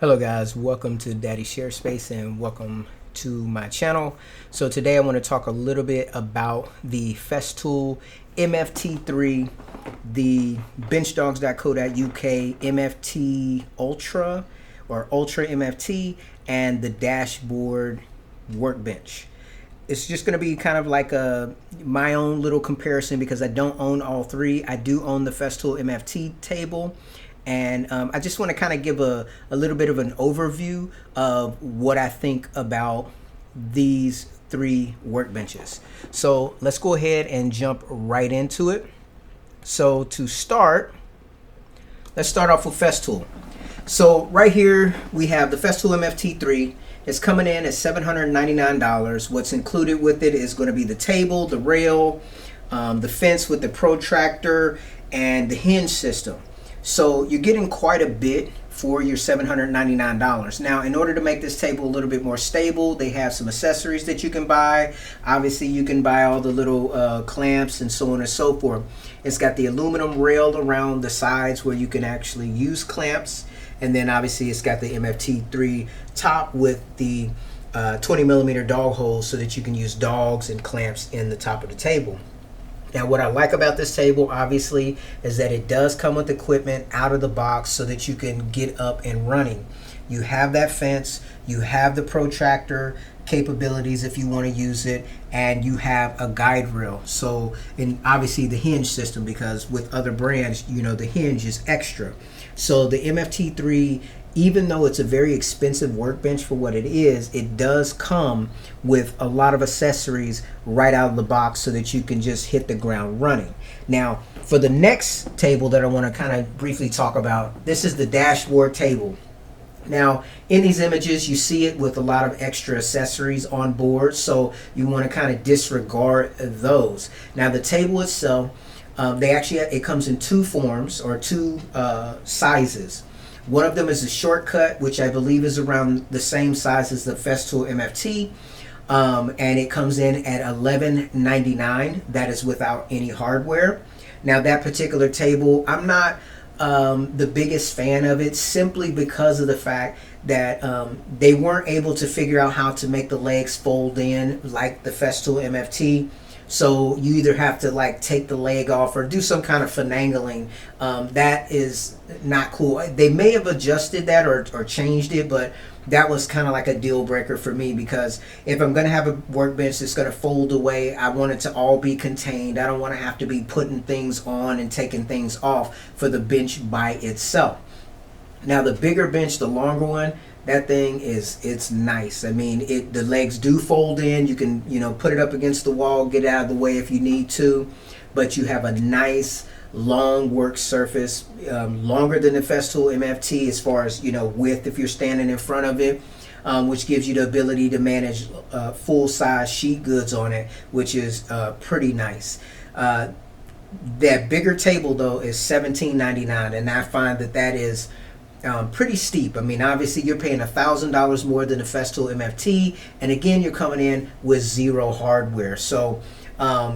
Hello guys, welcome to Daddy Share Space and welcome to my channel. So today I want to talk a little bit about the Festool MFT3, the Benchdogs.co.uk MFT Ultra or Ultra MFT, and the dashboard workbench. It's just going to be kind of like my own little comparison because I don't own all three. I do own the Festool MFT table. And I just want to kind of give a little bit of an overview of what I think about these three workbenches. So let's go ahead and jump right into it. So to start, let's start off with Festool. So right here we have the Festool MFT3. It's coming in at $799. What's included with it is going to be the table, the rail, the fence with the protractor, and the hinge system. So you're getting quite a bit for your $799. Now, in order to make this table a little bit more stable, they have some accessories that you can buy. Obviously, you can buy all the little clamps and so on and so forth. It's got the aluminum rail around the sides where you can actually use clamps. And then obviously it's got the MFT3 top with the 20 millimeter dog holes so that you can use dogs and clamps in the top of the table. Now, what I like about this table, obviously, is that it does come with equipment out of the box so that you can get up and running. You have that fence, you have the protractor capabilities if you want to use it, and you have a guide rail. So, and obviously the hinge system, because with other brands, you know, the hinge is extra. So the MFT3, even though it's a very expensive workbench for what it is, it does come with a lot of accessories right out of the box so that you can just hit the ground running. Now, for the next table that I want to kind of briefly talk about, this is the dashboard table. Now, in these images, you see it with a lot of extra accessories on board, so you want to kind of disregard those. Now, the table itself, it comes in two forms or two sizes. One of them is a shortcut, which I believe is around the same size as the Festool MFT, and it comes in at $11.99. That is without any hardware. Now, that particular table, I'm not the biggest fan of it, simply because of the fact that they weren't able to figure out how to make the legs fold in like the Festool MFT. So you either have to like take the leg off or do some kind of finagling. That is not cool. They may have adjusted that or changed it, but that was kind of like a deal breaker for me, because if I'm going to have a workbench that's going to fold away, I want it to all be contained. I don't want to have to be putting things on and taking things off for the bench by itself. Now, the bigger bench, the longer one, that thing it's nice. I mean, the legs do fold in. You can, you know, put it up against the wall, get out of the way if you need to, but you have a nice long work surface, longer than the Festool MFT as far as, you know, width if you're standing in front of it, which gives you the ability to manage full-size sheet goods on it, which is pretty nice. That bigger table though is $17.99, and I find that is pretty steep. I mean, obviously you're paying $1,000 more than the Festool MFT, and again, you're coming in with zero hardware. So,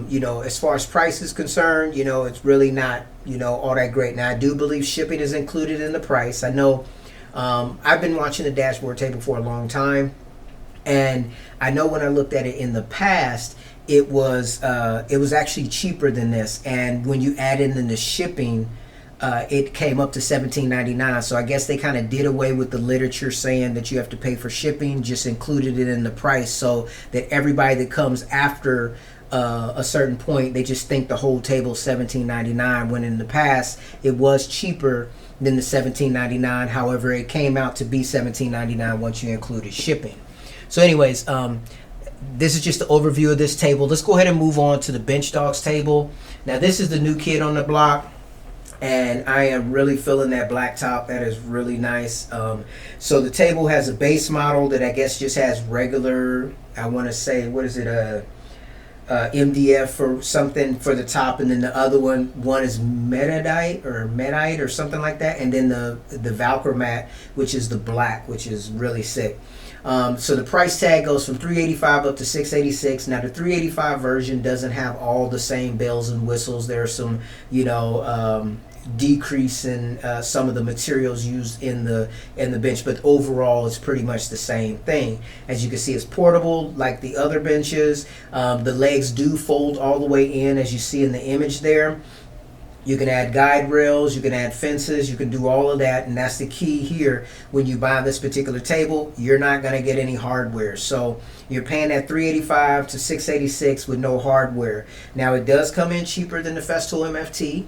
you know, as far as price is concerned, you know, it's really not, you know, all that great. Now, I do believe shipping is included in the price. I know I've been watching the dashboard table for a long time, and I know when I looked at it in the past, it was actually cheaper than this, and when you add in the shipping, it came up to $17.99. So I guess they kind of did away with the literature saying that you have to pay for shipping, just included it in the price so that everybody that comes after a certain point, they just think the whole table is $17.99, when in the past it was cheaper than the $17.99. However, it came out to be $17.99 once you included shipping. So anyways, this is just the overview of this table. Let's go ahead and move on to the Benchdogs table. Now, this is the new kid on the block, and I am really feeling that black top. That is really nice. So the table has a base model that I guess just has regular, I want to say, what is it, MDF or something for the top, and then the other one is Medite or something like that, and then the Velcro mat, which is the black, which is really sick. So the price tag goes from $385 up to $686. Now, the $385 version doesn't have all the same bells and whistles. There are some, you know, decrease in some of the materials used in the bench, but overall it's pretty much the same thing. As you can see, it's portable like the other benches. The legs do fold all the way in, as you see in the image there. You can add guide rails, you can add fences, you can do all of that, and that's the key here. When you buy this particular table, you're not going to get any hardware. So you're paying that $385 to $686 with no hardware. Now it does come in cheaper than the Festool MFT,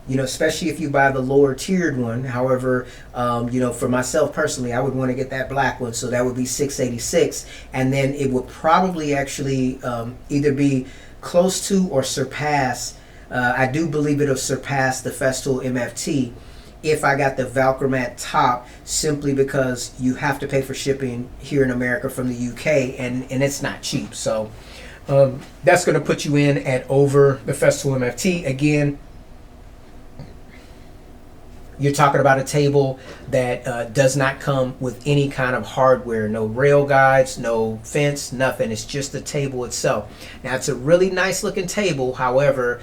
you know, especially if you buy the lower tiered one. However, you know, for myself personally, I would want to get that black one, so that would be $686, and then it would probably actually either be close to or surpass. I do believe it'll surpass the Festool MFT if I got the Valcromat top, simply because you have to pay for shipping here in America from the UK, and it's not cheap. So that's going to put you in at over the Festool MFT. Again, you're talking about a table that does not come with any kind of hardware, no rail guides, no fence, nothing. It's just the table itself. Now, it's a really nice looking table. However,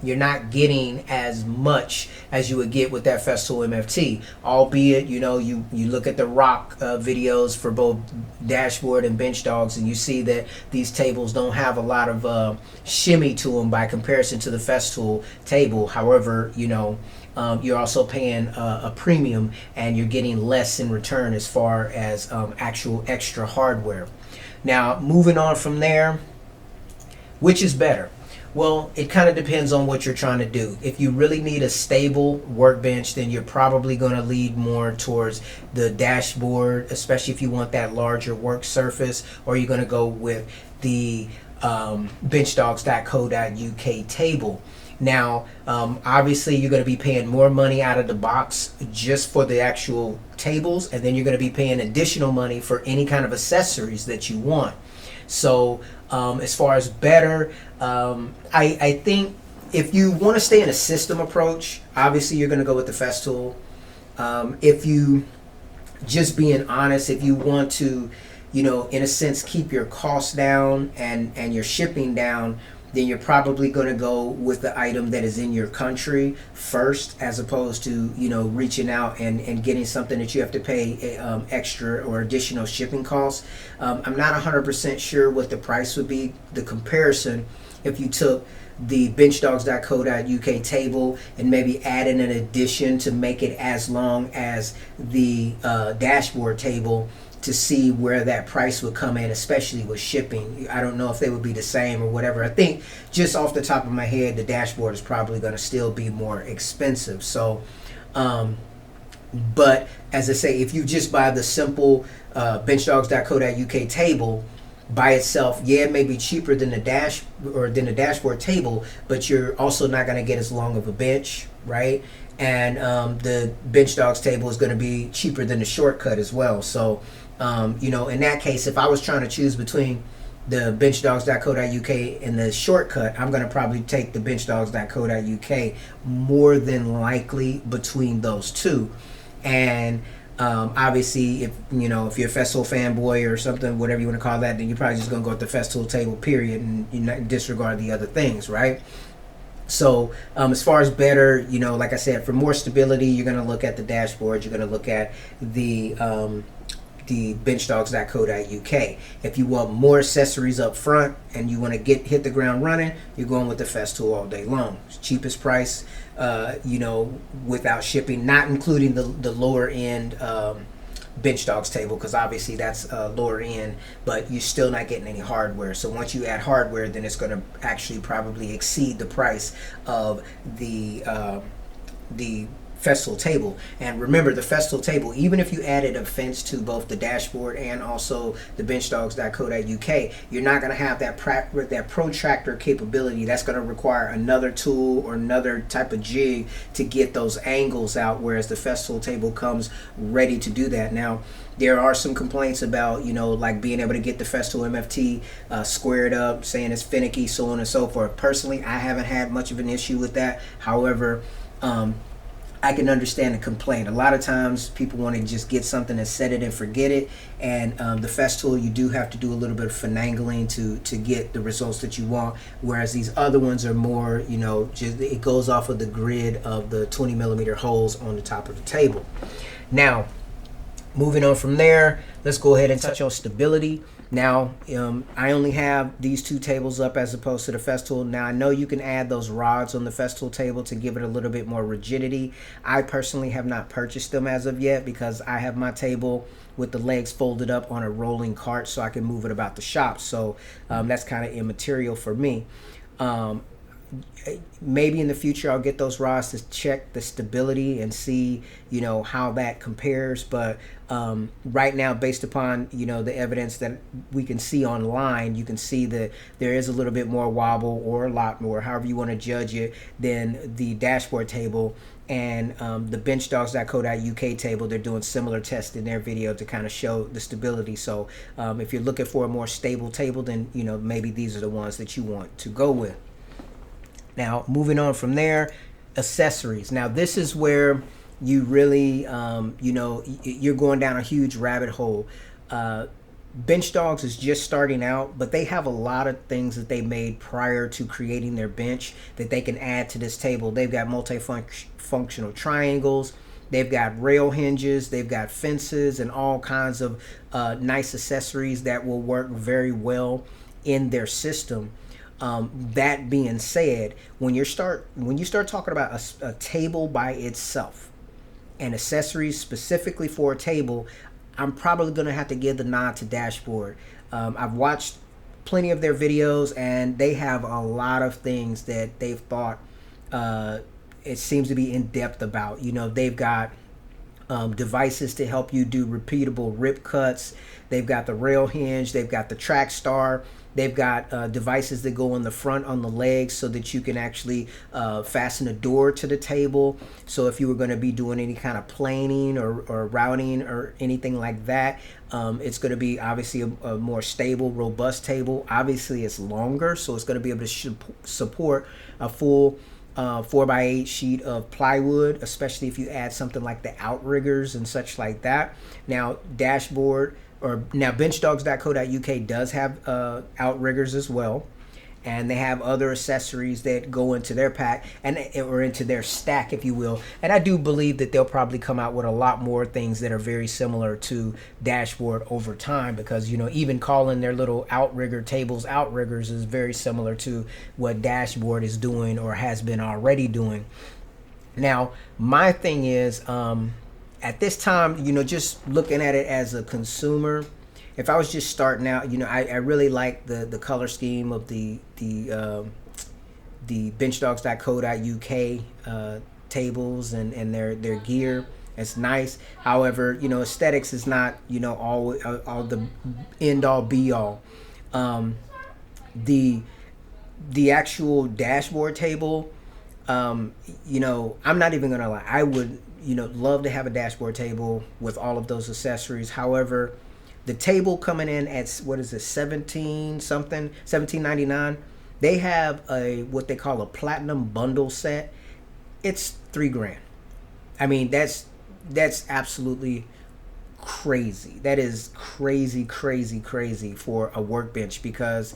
you're not getting as much as you would get with that Festool MFT. Albeit, you know, you look at the rock videos for both Dashboard and Benchdogs, and you see that these tables don't have a lot of shimmy to them by comparison to the Festool table. However, you know, you're also paying a premium, and you're getting less in return as far as actual extra hardware. Now, moving on from there, which is better? Well, it kind of depends on what you're trying to do. If you really need a stable workbench, then you're probably going to lead more towards the Dashboard, especially if you want that larger work surface, or you're going to go with the benchdogs.co.uk table. Now, obviously, you're going to be paying more money out of the box just for the actual tables, and then you're going to be paying additional money for any kind of accessories that you want. So, as far as better, I think if you want to stay in a system approach, obviously, you're going to go with the Festool. If you, just being honest, if you want to, you know, in a sense, keep your costs down and your shipping down, then you're probably going to go with the item that is in your country first, as opposed to, you know, reaching out and getting something that you have to pay extra or additional shipping costs. I'm not 100% sure what the price would be, the comparison, if you took the benchdogs.co.uk table and maybe added an addition to make it as long as the Dashboard table, to see where that price would come in, especially with shipping. I don't know if they would be the same or whatever. I think just off the top of my head, the Dashboard is probably going to still be more expensive. So, but as I say, if you just buy the simple benchdogs.co.uk table by itself, yeah, it may be cheaper than the Dashboard table, but you're also not going to get as long of a bench, right? And the Benchdogs table is going to be cheaper than the Shortcut as well. So, you know, in that case, if I was trying to choose between the benchdogs.co.uk and the Shortcut, I'm going to probably take the benchdogs.co.uk more than likely between those two. And obviously, if you know, if you're a Festool fanboy or something, whatever you want to call that, then you're probably just going to go with the Festool table, period, and you not disregard the other things, right? So as far as better, you know, like I said, for more stability, you're going to look at the Dashboard. You're going to look at the benchdogs.co.uk. If you want more accessories up front and you want to hit the ground running, you're going with the Festool all day long. It's cheapest price, you know, without shipping, not including the lower end Benchdogs table, because obviously that's lower end, but you're still not getting any hardware. So once you add hardware, then it's going to actually probably exceed the price of the Festool table. And remember, the Festool table, even if you added a fence to both the Dashboard and also the benchdogs.co.uk, you're not going to have that protractor capability. That's going to require another tool or another type of jig to get those angles out, whereas the Festool table comes ready to do that. Now, there are some complaints about, you know, like being able to get the Festool MFT squared up, saying it's finicky, so on and so forth. Personally, I haven't had much of an issue with that. However, I can understand the complaint. A lot of times people want to just get something and set it and forget it. And the Festool, you do have to do a little bit of finagling to get the results that you want. Whereas these other ones are more, just it goes off of the grid of the 20 millimeter holes on the top of the table. Now, moving on from there, let's go ahead and touch on stability. Now, I only have these two tables up as opposed to the Festool. Now, I know you can add those rods on the Festool table to give it a little bit more rigidity. I personally have not purchased them as of yet because I have my table with the legs folded up on a rolling cart so I can move it about the shop. So that's kind of immaterial for me. Maybe in the future I'll get those rods to check the stability and see how that compares, but right now, based upon the evidence that we can see online, you can see that there is a little bit more wobble, or a lot more, however you want to judge it, than the dashboard table. And the Benchdogs.co.uk table, they're doing similar tests in their video to kind of show the stability. So if you're looking for a more stable table, then maybe these are the ones that you want to go with. Now, moving on from there, accessories. Now, this is where you really, you're going down a huge rabbit hole. Benchdogs is just starting out, but they have a lot of things that they made prior to creating their bench that they can add to this table. They've got multifunctional triangles. They've got rail hinges. They've got fences and all kinds of nice accessories that will work very well in their system. That being said, when you start talking about a table by itself and accessories specifically for a table, I'm probably going to have to give the nod to Dashboard. I've watched plenty of their videos, and they have a lot of things that they've thought it seems to be in depth about. They've got devices to help you do repeatable rip cuts. They've got the rail hinge. They've got the track star. They've got devices that go on the front on the legs so that you can actually fasten a door to the table. So if you were going to be doing any kind of planing or routing or anything like that, it's going to be obviously a more stable, robust table. Obviously, it's longer, so it's going to be able to support a full 4x8 sheet of plywood, especially if you add something like the outriggers and such like that. Now, Benchdogs.co.uk does have outriggers as well, and they have other accessories that go into their pack or into their stack, if you will. And I do believe that they'll probably come out with a lot more things that are very similar to Dashboard over time, because even calling their little outrigger tables outriggers is very similar to what Dashboard is doing or has been already doing. Now, my thing is, at this time, just looking at it as a consumer, if I was just starting out, I really like the color scheme of the Benchdogs.co.uk tables and their gear. It's nice. However, aesthetics is not all the end all be all. The actual Dashboard table, I'm not even gonna lie, I would love to have a Dashboard table with all of those accessories. However, the table coming in at $17.99. They have what they call a platinum bundle set. It's $3,000. I mean, that's absolutely crazy. That is crazy for a workbench, because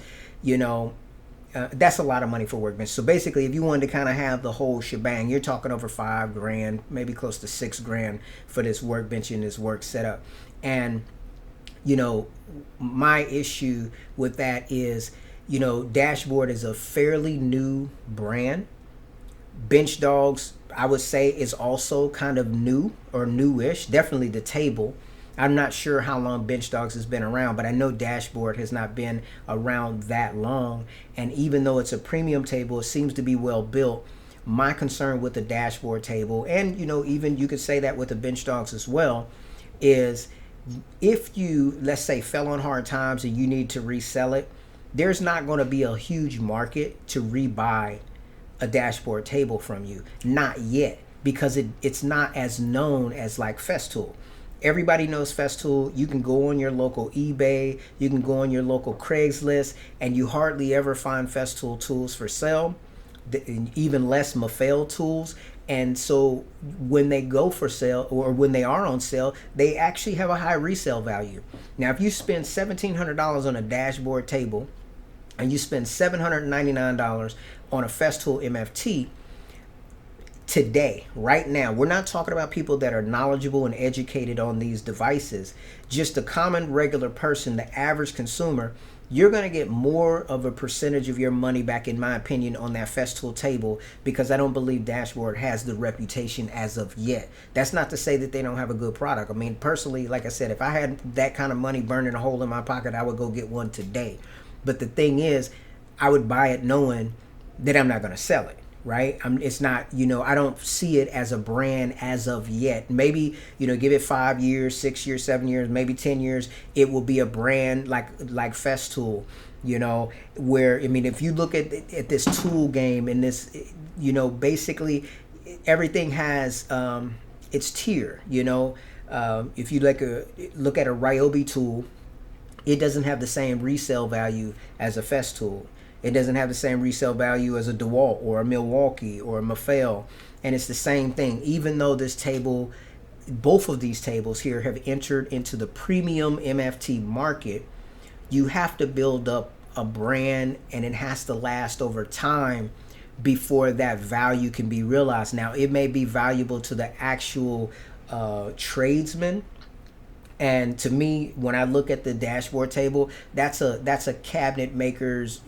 that's a lot of money for workbench. So basically, if you wanted to kind of have the whole shebang, you're talking over $5,000, maybe close to $6,000 for this workbench and this work setup. And my issue with that is, Dashboard is a fairly new brand. Benchdogs, I would say, is also kind of new or newish. Definitely the table. I'm not sure how long Benchdogs has been around, but I know Dashboard has not been around that long. And even though it's a premium table, it seems to be well built. My concern with the Dashboard table, and even you could say that with the Benchdogs as well, is if you, let's say, fell on hard times and you need to resell it, there's not going to be a huge market to rebuy a Dashboard table from you. Not yet, because it's not as known as like Festool. Everybody knows Festool. You can go on your local eBay, you can go on your local Craigslist, and you hardly ever find Festool tools for sale, even less Mafel tools. And so when they go for sale, or when they are on sale, they actually have a high resale value. Now, if you spend $1,700 on a dashboard table and you spend $799 on a Festool MFT, today, right now, we're not talking about people that are knowledgeable and educated on these devices. Just a common regular person, the average consumer, you're going to get more of a percentage of your money back, in my opinion, on that Festool table, because I don't believe Dashboard has the reputation as of yet. That's not to say that they don't have a good product. I mean, personally, like I said, if I had that kind of money burning a hole in my pocket, I would go get one today. But the thing is, I would buy it knowing that I'm not going to sell it. Right? It's not, I don't see it as a brand as of yet. Maybe, give it 5 years, 6 years, 7 years, maybe 10 years. It will be a brand like Festool, where, I mean, if you look at this tool game and this, basically everything has its tier, if you look at a Ryobi tool, it doesn't have the same resale value as a Festool. It doesn't have the same resale value as a DeWalt or a Milwaukee or a Mafel. And it's the same thing. Even though this table, both of these tables here have entered into the premium MFT market, you have to build up a brand, and it has to last over time before that value can be realized. Now, it may be valuable to the actual tradesman. And to me, when I look at the dashboard table, that's a cabinet maker's,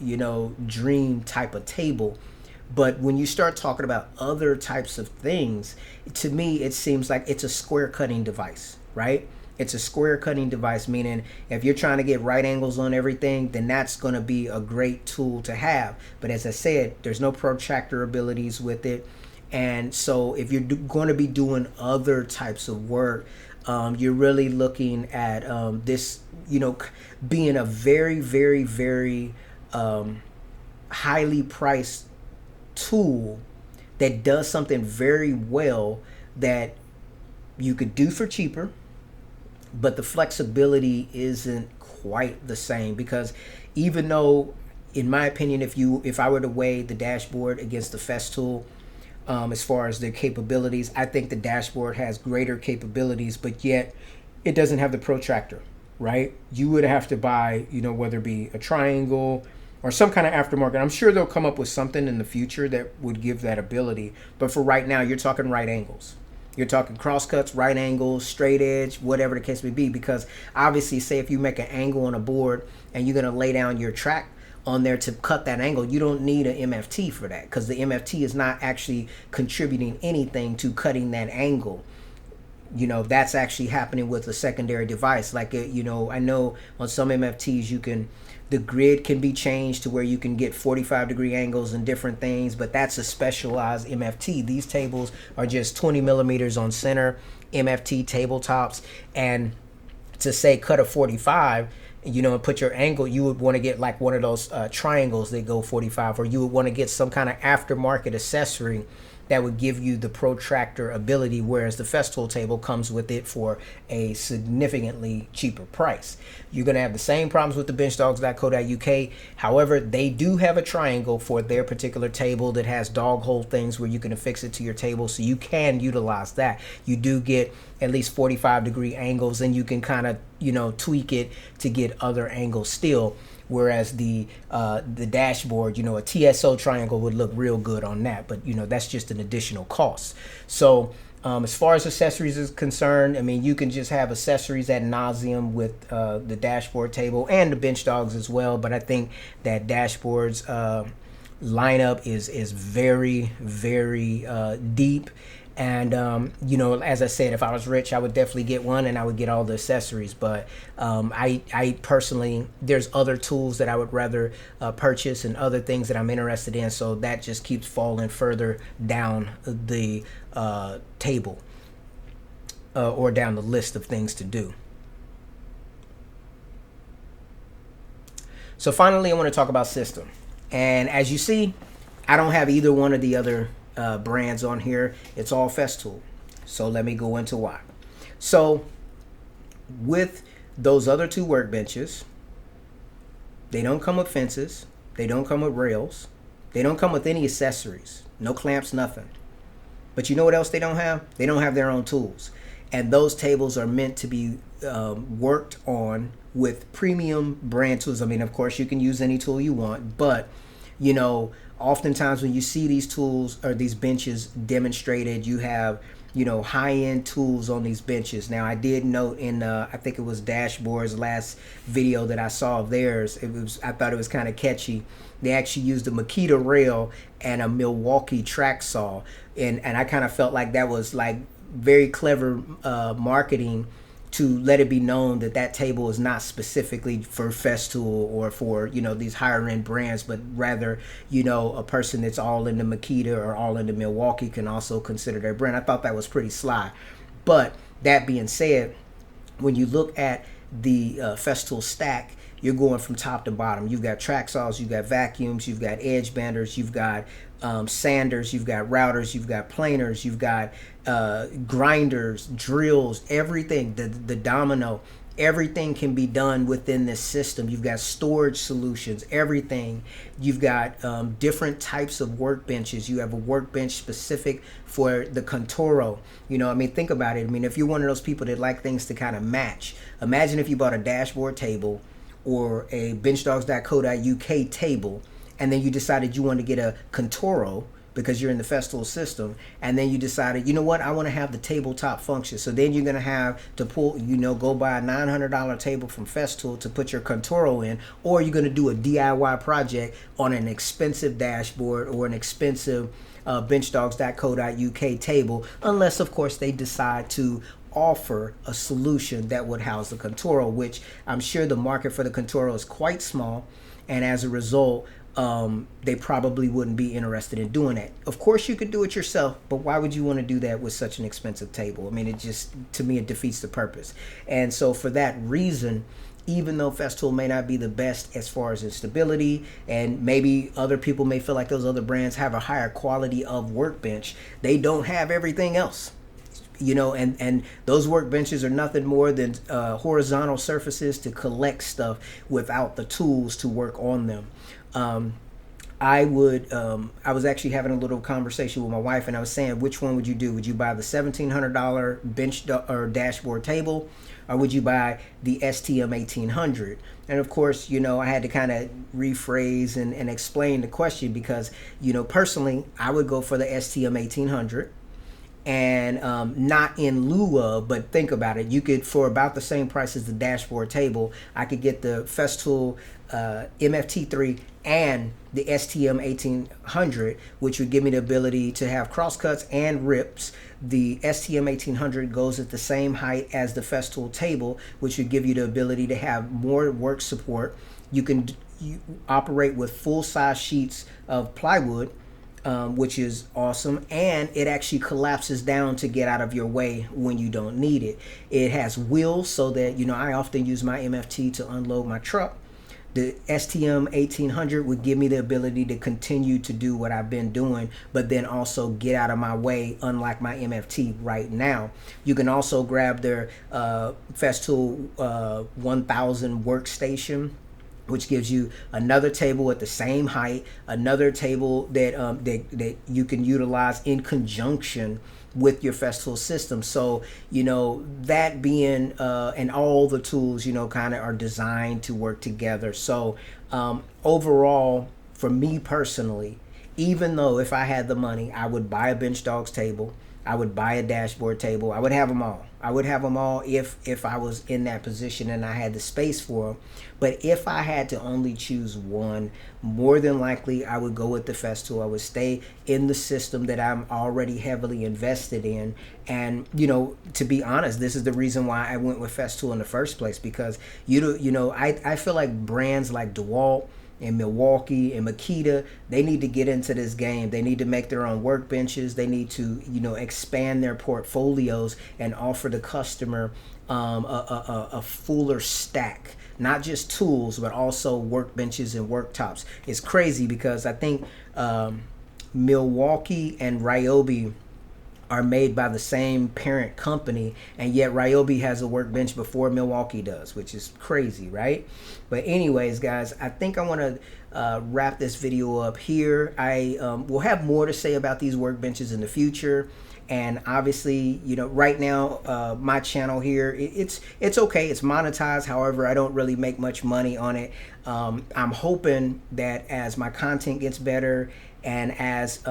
dream type of table. But when you start talking about other types of things, to me, it seems like it's a square cutting device, right? It's a square cutting device, meaning if you're trying to get right angles on everything, then that's going to be a great tool to have. But as I said, there's no protractor abilities with it. And so if you're going to be doing other types of work, you're really looking at this, being a very, very, very highly priced tool that does something very well that you could do for cheaper, but the flexibility isn't quite the same. Because even though, in my opinion, if I were to weigh the dashboard against the Festool, as far as their capabilities, I think the dashboard has greater capabilities, but yet it doesn't have the protractor, right? You would have to buy, whether it be a triangle or some kind of aftermarket. I'm sure they'll come up with something in the future that would give that ability. But for right now, you're talking right angles. You're talking crosscuts, right angles, straight edge, whatever the case may be. Because obviously, say if you make an angle on a board and you're going to lay down your track on there to cut that angle, you don't need an MFT for that, because the MFT is not actually contributing anything to cutting that angle. That's actually happening with a secondary device. Like, I know on some MFTs the grid can be changed to where you can get 45-degree angles and different things, but that's a specialized MFT. These tables are just 20 millimeters on center MFT tabletops, and to say cut a 45, and put your angle, you would want to get like one of those triangles that go 45, or you would want to get some kind of aftermarket accessory that would give you the protractor ability, whereas the Festool table comes with it for a significantly cheaper price. You're going to have the same problems with the benchdogs.co.uk. However, they do have a triangle for their particular table that has dog hole things where you can affix it to your table, so you can utilize that. You do get at least 45-degree angles, and you can kind of tweak it to get other angles still. Whereas the dashboard, a TSO triangle would look real good on that, but that's just an additional cost. So as far as accessories is concerned, I mean, you can just have accessories ad nauseum with the dashboard table and the Benchdogs as well. But I think that dashboard's lineup is very, very deep. And, as I said, if I was rich, I would definitely get one, and I would get all the accessories. But I personally, there's other tools that I would rather purchase and other things that I'm interested in. So that just keeps falling further down the table or down the list of things to do. So finally, I want to talk about system. And as you see, I don't have either one of the other brands on here. It's all Festool. So let me go into why. So with those other two workbenches, they don't come with fences, they don't come with rails, they don't come with any accessories, no clamps, nothing. But you know what else they don't have? They don't have their own tools. And those tables are meant to be worked on with premium brand tools. I mean, of course, you can use any tool you want, but you know, oftentimes when you see these tools or these benches demonstrated, you have, you know, high-end tools on these benches. Now, I did note in I think it was Dashboard's last video that I saw of theirs, I thought it was kind of catchy. They actually used a Makita rail and a Milwaukee track saw, and I kind of felt like that was like very clever marketing, to let it be known that that table is not specifically for Festool or for, you know, these higher end brands, but rather, you know, a person that's all into Makita or all into Milwaukee can also consider their brand. I thought that was pretty sly. But that being said, when you look at the Festool stack, you're going from top to bottom. You've got track saws, you've got vacuums, you've got edge banders, you've got sanders, you've got routers, you've got planers, you've got grinders, drills, everything, the domino, everything can be done within this system. You've got storage solutions, everything. You've got different types of workbenches. You have a workbench specific for the Contoro. You know, I mean, think about it. I mean, if you're one of those people that like things to kind of match, imagine if you bought a dashboard table or a benchdogs.co.uk table, and then you decided you wanted to get a Contoro because you're in the Festool system, and then you decided, you know what, I want to have the tabletop function. So then you're going to have to pull, you know, go buy a $900 table from Festool to put your Contoro in, or you're going to do a DIY project on an expensive dashboard or an expensive benchdogs.co.uk table, unless of course they decide to offer a solution that would house the Contoro, which I'm sure the market for the Contoro is quite small, and as a result, they probably wouldn't be interested in doing that. Of course, you could do it yourself, but why would you want to do that with such an expensive table? I mean, it just, to me, it defeats the purpose. And so for that reason, even though Festool may not be the best as far as its stability, and maybe other people may feel like those other brands have a higher quality of workbench, they don't have everything else. You know, and those workbenches are nothing more than horizontal surfaces to collect stuff without the tools to work on them. I was actually having a little conversation with my wife, and I was saying, which one would you do? Would you buy the $1,700 bench or dashboard table, or would you buy the STM 1800? And of course, you know, I had to kind of rephrase and explain the question, because, you know, personally, I would go for the STM 1800. And not in lieu of, but think about it, you could, for about the same price as the dashboard table, I could get the Festool MFT3 and the STM 1800, which would give me the ability to have crosscuts and rips. The STM 1800 goes at the same height as the Festool table, which would give you the ability to have more work support. You can operate with full-size sheets of plywood, which is awesome, and it actually collapses down to get out of your way when you don't need it. It has wheels, so that, you know, I often use my MFT to unload my truck. The STM 1800 would give me the ability to continue to do what I've been doing, but then also get out of my way, unlike my MFT right now. You can also grab their Festool 1000 workstation, which gives you another table at the same height, another table that that you can utilize in conjunction with your Festool system. So, you know, that being and all the tools, you know, kind of are designed to work together. So overall, for me personally, even though if I had the money, I would buy a Benchdogs table, I would buy a dashboard table, I would have them all. I would have them all if I was in that position and I had the space for them. But if I had to only choose one, more than likely I would go with the Festool. I would stay in the system that I'm already heavily invested in. And, you know, to be honest, this is the reason why I went with Festool in the first place, because, you know, I feel like brands like DeWalt and Milwaukee and Makita, they need to get into this game. They need to make their own workbenches. They need to, you know, expand their portfolios and offer the customer a fuller stack, not just tools, but also workbenches and worktops. It's crazy because I think Milwaukee and Ryobi are made by the same parent company, and yet Ryobi has a workbench before Milwaukee does, which is crazy, right? But anyways, guys, I think I want to wrap this video up here. I will have more to say about these workbenches in the future. And obviously, you know, right now, my channel here, it's okay. It's monetized. However, I don't really make much money on it. I'm hoping that as my content gets better and as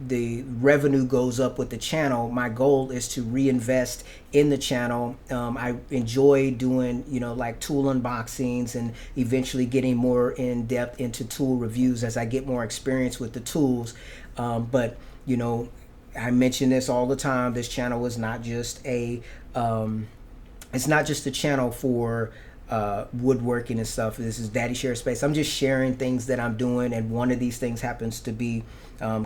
the revenue goes up with the channel, my goal is to reinvest in the channel. I enjoy doing, you know, like tool unboxings and eventually getting more in depth into tool reviews as I get more experience with the tools. But, you know, I mention this all the time. This channel is not just a, it's not just a channel for woodworking and stuff. This is Daddy Share Space. I'm just sharing things that I'm doing, and one of these things happens to be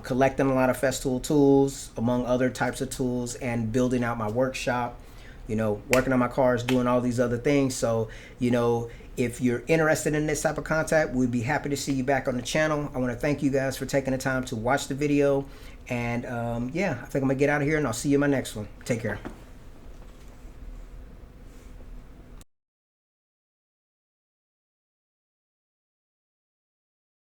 collecting a lot of Festool tools, among other types of tools, and building out my workshop, you know, working on my cars, doing all these other things. So, you know, if you're interested in this type of content, we'd be happy to see you back on the channel. I want to thank you guys for taking the time to watch the video. And yeah, I think I'm gonna get out of here, and I'll see you in my next one. Take care.